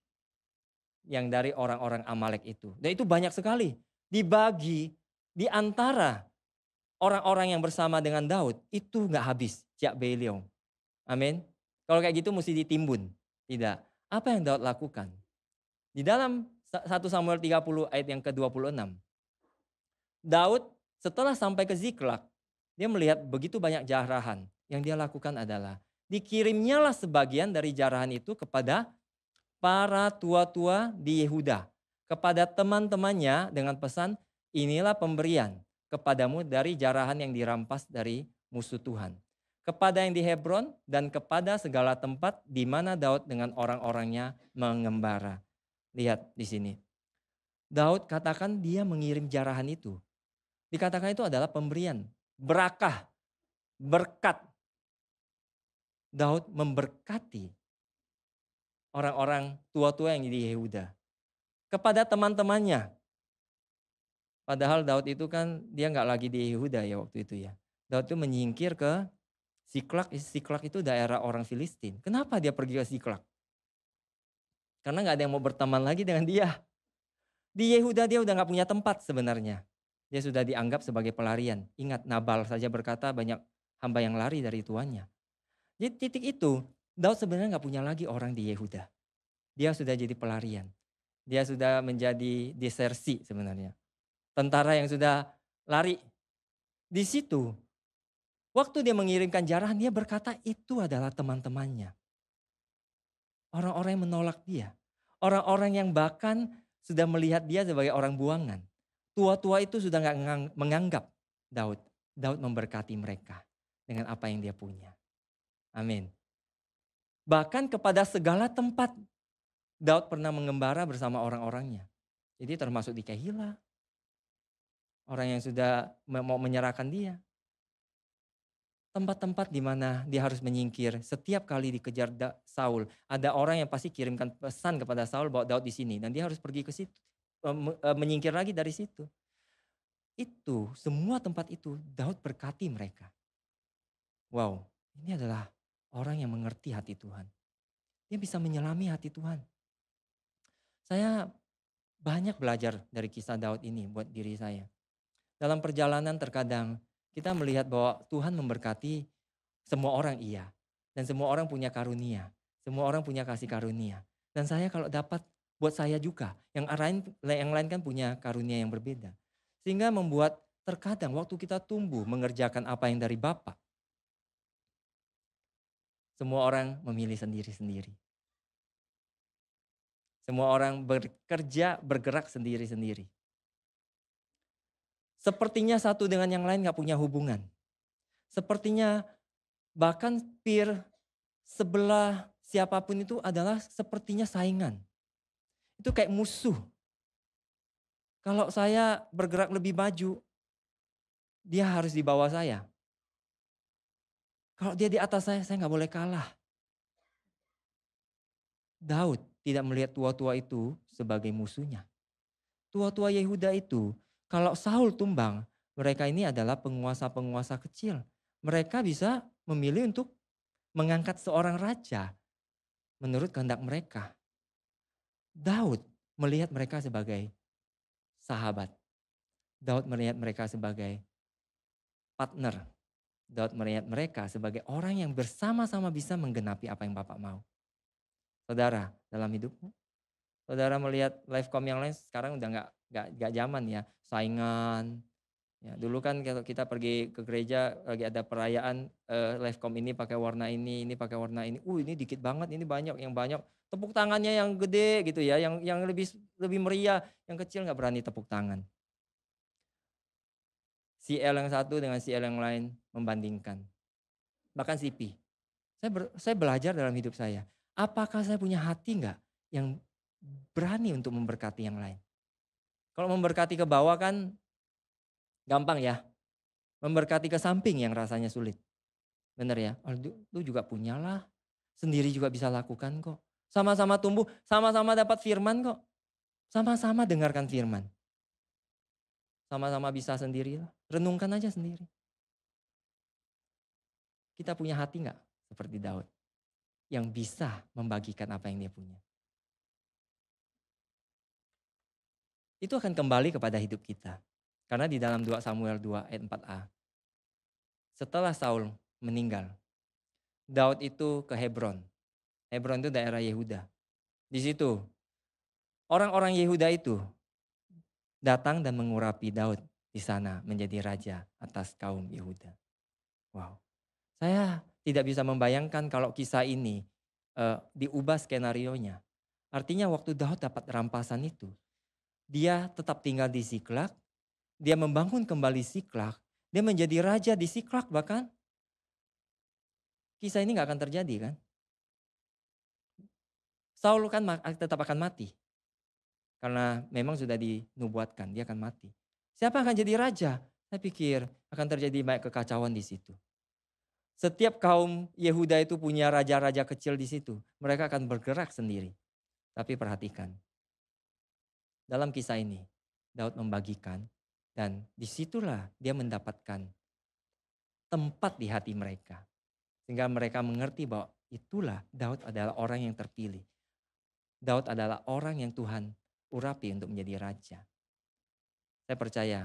yang dari orang-orang Amalek itu. Dan itu banyak sekali. Dibagi di antara orang-orang yang bersama dengan Daud, itu gak habis. Siap Beliau. Amin. Kalau kayak gitu mesti ditimbun. Tidak. Apa yang Daud lakukan? Di dalam 1 Samuel 30 ayat yang ke-26. Daud setelah sampai ke Ziklag, dia melihat begitu banyak jarahan. Yang dia lakukan adalah, dikirimnyalah sebagian dari jarahan itu kepada para tua-tua di Yehuda. Kepada teman-temannya dengan pesan, inilah pemberian kepadamu dari jarahan yang dirampas dari musuh Tuhan. Kepada yang di Hebron dan kepada segala tempat di mana Daud dengan orang-orangnya mengembara. Lihat di sini. Daud katakan dia mengirim jarahan itu. Dikatakan itu adalah pemberian, berakah, berkat. Daud memberkati orang-orang tua-tua yang di Yehuda. Kepada teman-temannya. Padahal Daud itu kan dia nggak lagi di Yehuda ya waktu itu ya. Daud itu menyingkir ke Ziklag. Ziklag itu daerah orang Filistin. Kenapa dia pergi ke Ziklag? Karena nggak ada yang mau berteman lagi dengan dia. Di Yehuda dia udah nggak punya tempat sebenarnya. Dia sudah dianggap sebagai pelarian. Ingat, Nabal saja berkata banyak hamba yang lari dari tuannya. Jadi titik itu, Daud sebenarnya nggak punya lagi orang di Yehuda. Dia sudah jadi pelarian. Dia sudah menjadi desersi sebenarnya. Tentara yang sudah lari. Di situ, waktu dia mengirimkan jarahan, dia berkata itu adalah teman-temannya. Orang-orang yang menolak dia. Orang-orang yang bahkan sudah melihat dia sebagai orang buangan. Tua-tua itu sudah nggak menganggap Daud. Daud memberkati mereka dengan apa yang dia punya. Amin. Bahkan kepada segala tempat Daud pernah mengembara bersama orang-orangnya. Jadi termasuk di Kehila. Orang yang sudah mau menyerahkan dia. Tempat-tempat di mana dia harus menyingkir. Setiap kali dikejar Saul, ada orang yang pasti kirimkan pesan kepada Saul bahwa Daud di sini. Dan dia harus pergi ke situ. Menyingkir lagi dari situ. Itu, semua tempat itu Daud berkati mereka. Wow, ini adalah orang yang mengerti hati Tuhan. Dia bisa menyelami hati Tuhan. Saya banyak belajar dari kisah Daud ini buat diri saya. Dalam perjalanan terkadang kita melihat bahwa Tuhan memberkati semua orang iya. Dan semua orang punya karunia. Semua orang punya kasih karunia. Dan saya kalau dapat buat saya juga. Yang lain kan punya karunia yang berbeda. Sehingga membuat terkadang waktu kita tumbuh mengerjakan apa yang dari Bapa. Semua orang memilih sendiri-sendiri. Semua orang bekerja, bergerak sendiri-sendiri. Sepertinya satu dengan yang lain gak punya hubungan. Sepertinya bahkan peer sebelah siapapun itu adalah sepertinya saingan. Itu kayak musuh. Kalau saya bergerak lebih maju, dia harus di bawah saya. Kalau dia di atas saya gak boleh kalah. Daud tidak melihat tua-tua itu sebagai musuhnya. Tua-tua Yehuda itu, kalau Saul tumbang, mereka ini adalah penguasa-penguasa kecil. Mereka bisa memilih untuk mengangkat seorang raja menurut kehendak mereka. Daud melihat mereka sebagai sahabat. Daud melihat mereka sebagai partner. Daud melihat mereka sebagai orang yang bersama-sama bisa menggenapi apa yang Bapak mau. Saudara, dalam hidupmu, saudara melihat Livecom yang lain sekarang udah nggak zaman ya, saingan. Ya, dulu kan kalau kita pergi ke gereja lagi ada perayaan Livecom ini pakai warna ini pakai warna ini. Ini dikit banget, ini banyak, yang banyak tepuk tangannya yang gede gitu ya, yang lebih meriah, yang kecil nggak berani tepuk tangan. Si L yang satu dengan si L yang lain membandingkan. Bahkan si P. Saya belajar dalam hidup saya. Apakah saya punya hati nggak yang berani untuk memberkati yang lain? Kalau memberkati ke bawah kan gampang ya. Memberkati ke samping yang rasanya sulit. Benar ya? Lu juga punyalah. Sendiri juga bisa lakukan kok. Sama-sama tumbuh, sama-sama dapat firman kok. Sama-sama dengarkan firman. Sama-sama bisa sendiri lah. Renungkan aja sendiri. Kita punya hati nggak seperti Daud? Yang bisa membagikan apa yang dia punya. Itu akan kembali kepada hidup kita. Karena di dalam 2 Samuel 2 ayat 4a. Setelah Saul meninggal, Daud itu ke Hebron. Hebron itu daerah Yehuda. Di situ orang-orang Yehuda itu datang dan mengurapi Daud di sana menjadi raja atas kaum Yehuda. Wow. Saya tidak bisa membayangkan kalau kisah ini diubah skenarionya. Artinya waktu Daud dapat rampasan itu, dia tetap tinggal di Ziklag, dia membangun kembali Ziklag, dia menjadi raja di Ziklag bahkan. Kisah ini gak akan terjadi kan? Saul kan tetap akan mati. Karena memang sudah dinubuatkan dia akan mati. Siapa akan jadi raja? Saya pikir akan terjadi banyak kekacauan di situ. Setiap kaum Yehuda itu punya raja-raja kecil di situ. Mereka akan bergerak sendiri. Tapi perhatikan. Dalam kisah ini, Daud membagikan dan disitulah dia mendapatkan tempat di hati mereka. Sehingga mereka mengerti bahwa itulah Daud adalah orang yang terpilih. Daud adalah orang yang Tuhan urapi untuk menjadi raja. Saya percaya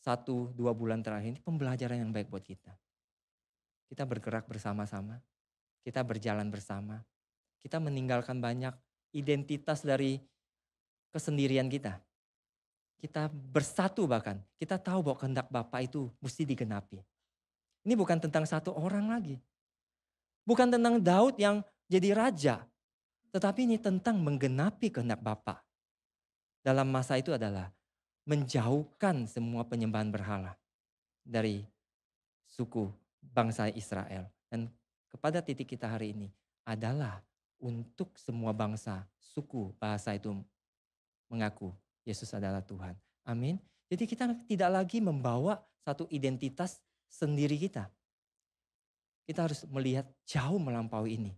1-2 bulan terakhir ini pembelajaran yang baik buat kita. Kita bergerak bersama-sama, kita berjalan bersama, kita meninggalkan banyak identitas dari kesendirian kita. Kita bersatu bahkan, kita tahu bahwa kehendak Bapa itu mesti digenapi. Ini bukan tentang satu orang lagi. Bukan tentang Daud yang jadi raja. Tetapi ini tentang menggenapi kehendak Bapa. Dalam masa itu adalah menjauhkan semua penyembahan berhala dari suku bangsa Israel. Dan kepada titik kita hari ini adalah untuk semua bangsa, suku, bahasa itu mengaku Yesus adalah Tuhan. Amin. Jadi kita tidak lagi membawa satu identitas sendiri kita. Kita harus melihat jauh melampaui ini.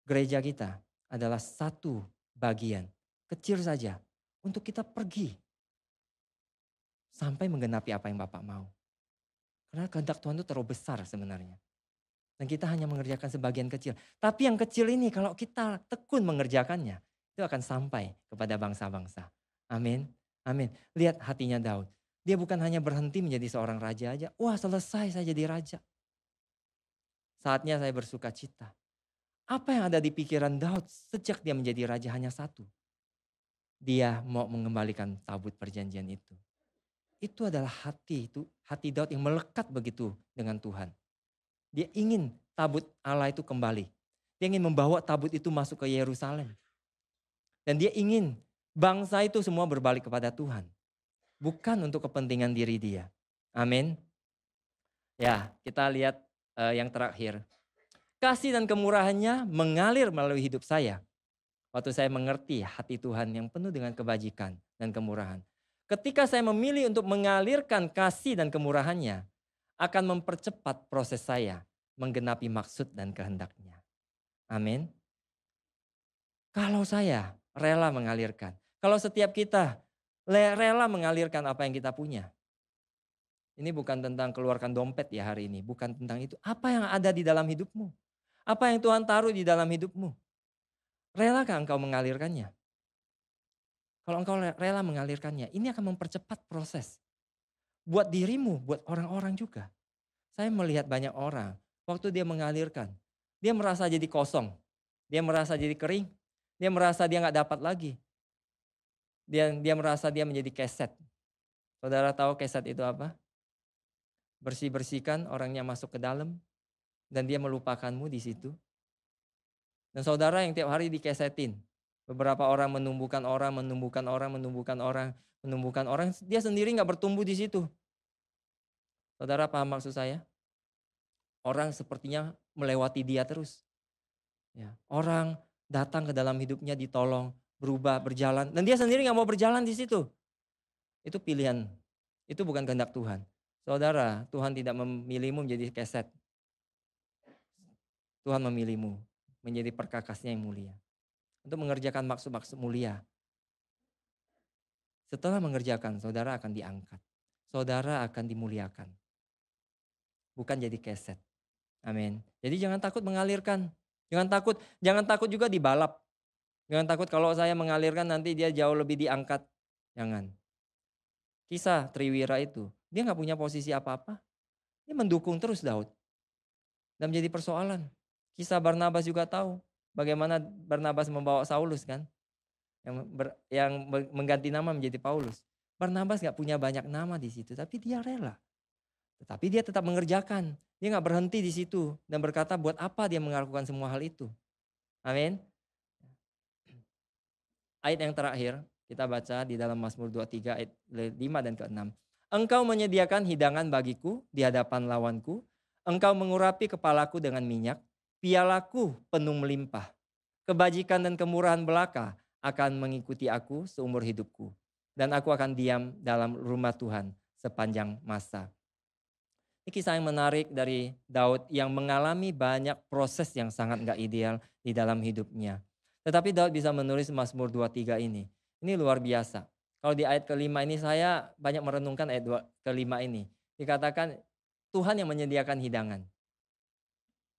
Gereja kita adalah satu bagian kecil saja untuk kita pergi sampai menggenapi apa yang Bapak mau. Karena kehendak Tuhan itu terlalu besar sebenarnya. Dan kita hanya mengerjakan sebagian kecil. Tapi yang kecil ini kalau kita tekun mengerjakannya, itu akan sampai kepada bangsa-bangsa. Amin. Amin. Lihat hatinya Daud. Dia bukan hanya berhenti menjadi seorang raja aja. Wah, selesai saya jadi raja. Saatnya saya bersuka cita. Apa yang ada di pikiran Daud sejak dia menjadi raja hanya satu. Dia mau mengembalikan tabut perjanjian itu. Itu adalah hati Daud yang melekat begitu dengan Tuhan. Dia ingin tabut Allah itu kembali. Dia ingin membawa tabut itu masuk ke Yerusalem. Dan dia ingin bangsa itu semua berbalik kepada Tuhan. Bukan untuk kepentingan diri dia. Amin. Ya, kita lihat yang terakhir. Kasih dan kemurahannya mengalir melalui hidup saya. Waktu saya mengerti hati Tuhan yang penuh dengan kebajikan dan kemurahan. Ketika saya memilih untuk mengalirkan kasih dan kemurahannya, akan mempercepat proses saya menggenapi maksud dan kehendaknya. Amin. Kalau saya rela mengalirkan, kalau setiap kita rela mengalirkan apa yang kita punya. Ini bukan tentang keluarkan dompet ya hari ini, bukan tentang itu. Apa yang ada di dalam hidupmu? Apa yang Tuhan taruh di dalam hidupmu? Relakah engkau mengalirkannya? Kalau engkau rela mengalirkannya, ini akan mempercepat proses. Buat dirimu, buat orang-orang juga. Saya melihat banyak orang, waktu dia mengalirkan, dia merasa jadi kosong. Dia merasa jadi kering. Dia merasa dia gak dapat lagi. Dia merasa dia menjadi keset. Saudara tahu keset itu apa? Bersih-bersihkan, orangnya masuk ke dalam. Dan dia melupakanmu di situ. Dan saudara yang tiap hari dikesetin. Beberapa orang menumbuhkan orang, dia sendiri gak bertumbuh di situ. Saudara paham maksud saya? Orang sepertinya melewati dia terus. Ya, orang datang ke dalam hidupnya ditolong, berubah, berjalan. Dan dia sendiri gak mau berjalan di situ. Itu pilihan, itu bukan kehendak Tuhan. Saudara, Tuhan tidak memilihmu menjadi keset. Tuhan memilihmu menjadi perkakasnya yang mulia. Untuk mengerjakan maksud-maksud mulia. Setelah mengerjakan, saudara akan diangkat. Saudara akan dimuliakan. Bukan jadi keset. Amin. Jadi jangan takut mengalirkan. Jangan takut juga dibalap. Jangan takut kalau saya mengalirkan nanti dia jauh lebih diangkat. Jangan. Kisah Triwira itu, dia gak punya posisi apa-apa. Dia mendukung terus Daud. Dan menjadi persoalan. Kisah Barnabas juga tahu bagaimana Barnabas membawa Saulus kan. Yang mengganti nama menjadi Paulus. Barnabas gak punya banyak nama di situ, tapi dia rela. Tetapi dia tetap mengerjakan. Dia gak berhenti di situ dan berkata buat apa dia melakukan semua hal itu. Amin. Ayat yang terakhir kita baca di dalam Mazmur 23 ayat 5 dan ke-6. Engkau menyediakan hidangan bagiku di hadapan lawanku. Engkau mengurapi kepalaku dengan minyak. Pialaku penuh melimpah. Kebajikan dan kemurahan belaka akan mengikuti aku seumur hidupku. Dan aku akan diam dalam rumah Tuhan sepanjang masa. Ini kisah yang menarik dari Daud yang mengalami banyak proses yang sangat gak ideal di dalam hidupnya. Tetapi Daud bisa menulis Mazmur 23 ini. Ini luar biasa. Kalau di ayat kelima ini saya banyak merenungkan ayat kelima ini. Dikatakan Tuhan yang menyediakan hidangan.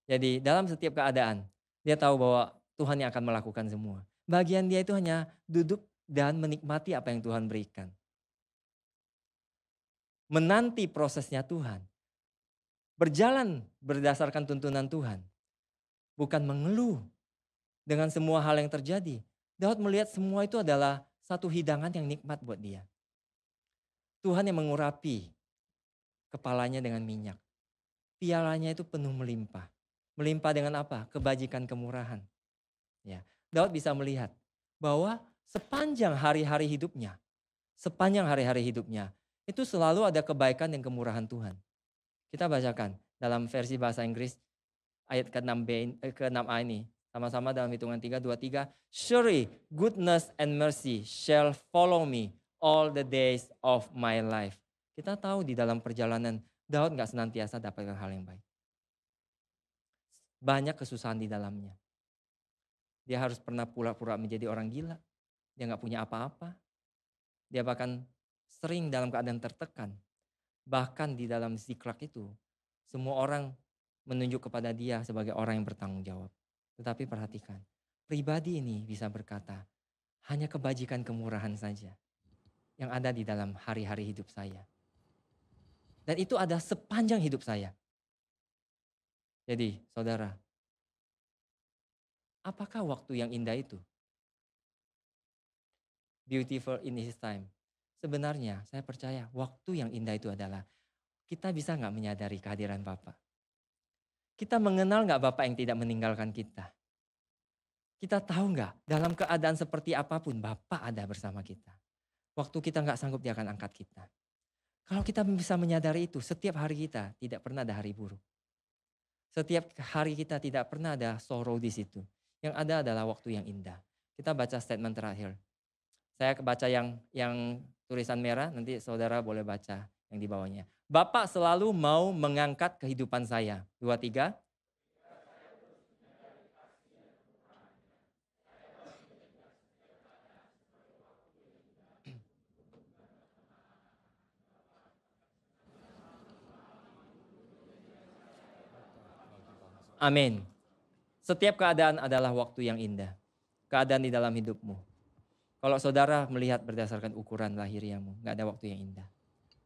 Jadi dalam setiap keadaan dia tahu bahwa Tuhan yang akan melakukan semua. Bagian dia itu hanya duduk dan menikmati apa yang Tuhan berikan. menanti prosesnya Tuhan. Berjalan berdasarkan tuntunan Tuhan. Bukan mengeluh dengan semua hal yang terjadi. Daud melihat semua itu adalah satu hidangan yang nikmat buat dia. Tuhan yang mengurapi kepalanya dengan minyak. Pialanya itu penuh melimpah. Melimpah dengan apa? Kebajikan, kemurahan. Ya, Daud bisa melihat bahwa sepanjang hari-hari hidupnya, itu selalu ada kebaikan dan kemurahan Tuhan. Kita bacakan dalam versi bahasa Inggris ayat ke-6a ini. Sama-sama dalam hitungan 3, 2, 3. Surely goodness and mercy shall follow me all the days of my life. Kita tahu di dalam perjalanan Daud gak senantiasa dapatkan hal yang baik. Banyak kesusahan di dalamnya. Dia harus pernah pura-pura menjadi orang gila. Dia gak punya apa-apa. Dia bahkan sering dalam keadaan tertekan. Bahkan di dalam Ziklag itu, semua orang menunjuk kepada dia sebagai orang yang bertanggung jawab. Tetapi perhatikan, pribadi ini bisa berkata, hanya kebajikan kemurahan saja yang ada di dalam hari-hari hidup saya. Dan itu ada sepanjang hidup saya. Jadi saudara, apakah waktu yang indah itu? Beautiful in his time. Sebenarnya saya percaya waktu yang indah itu adalah kita bisa gak menyadari kehadiran Bapa. Kita mengenal gak Bapa yang tidak meninggalkan kita? Kita tahu gak dalam keadaan seperti apapun Bapa ada bersama kita. Waktu kita gak sanggup dia akan angkat kita. Kalau kita bisa menyadari itu, setiap hari kita tidak pernah ada hari buruk. Setiap hari kita tidak pernah ada sorrow di situ. Yang ada adalah waktu yang indah. Kita baca statement terakhir. Saya baca yang tulisan merah, nanti saudara boleh baca yang di bawahnya. Bapak selalu mau mengangkat kehidupan saya. 2, 3. Amin. Setiap keadaan adalah waktu yang indah. Keadaan di dalam hidupmu. Kalau saudara melihat berdasarkan ukuran lahiriamu, gak ada waktu yang indah.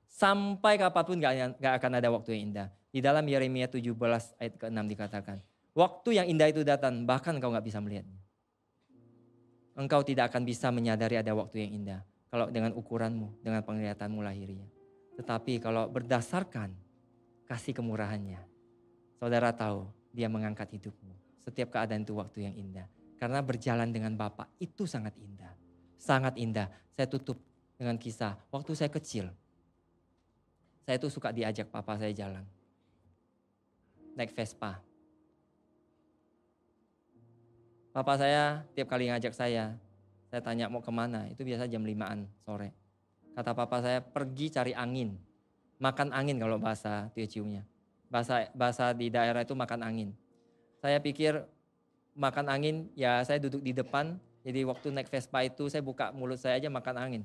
Sampai kapanpun gak akan ada waktu yang indah. Di dalam Yeremia 17 ayat ke-6 dikatakan, waktu yang indah itu datang, bahkan engkau gak bisa melihatnya. Engkau tidak akan bisa menyadari ada waktu yang indah. Kalau dengan ukuranmu, dengan penglihatanmu lahiriah. Tetapi kalau berdasarkan kasih kemurahannya, saudara tahu dia mengangkat hidupmu. Setiap keadaan itu waktu yang indah. Karena berjalan dengan Bapa itu sangat indah. Sangat indah. Saya tutup dengan kisah. Waktu saya kecil, saya tuh suka diajak papa saya jalan. Naik Vespa. Papa saya tiap kali ngajak saya tanya mau kemana. Itu biasa jam 5-an sore. Kata papa saya, pergi cari angin. Makan angin kalau bahasa Teociumnya. Bahasa di daerah itu makan angin. Saya pikir makan angin, ya saya duduk di depan. Jadi waktu naik Vespa itu saya buka mulut saya aja makan angin.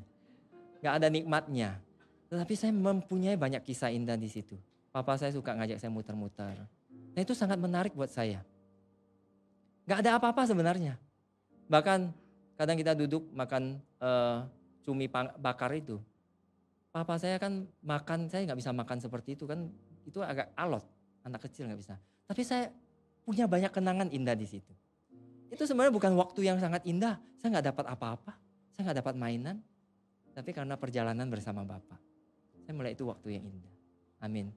Gak ada nikmatnya. Tetapi saya mempunyai banyak kisah indah di situ. Papa saya suka ngajak saya muter-muter. Nah itu sangat menarik buat saya. Gak ada apa-apa sebenarnya. Bahkan kadang kita duduk makan cumi bakar itu. Papa saya kan makan, saya gak bisa makan seperti itu kan. Itu agak alot, anak kecil gak bisa. Tapi saya punya banyak kenangan indah di situ. Itu sebenarnya bukan waktu yang sangat indah. Saya gak dapat apa-apa. Saya gak dapat mainan. Tapi karena perjalanan bersama Bapak. Saya mulai itu waktu yang indah. Amin.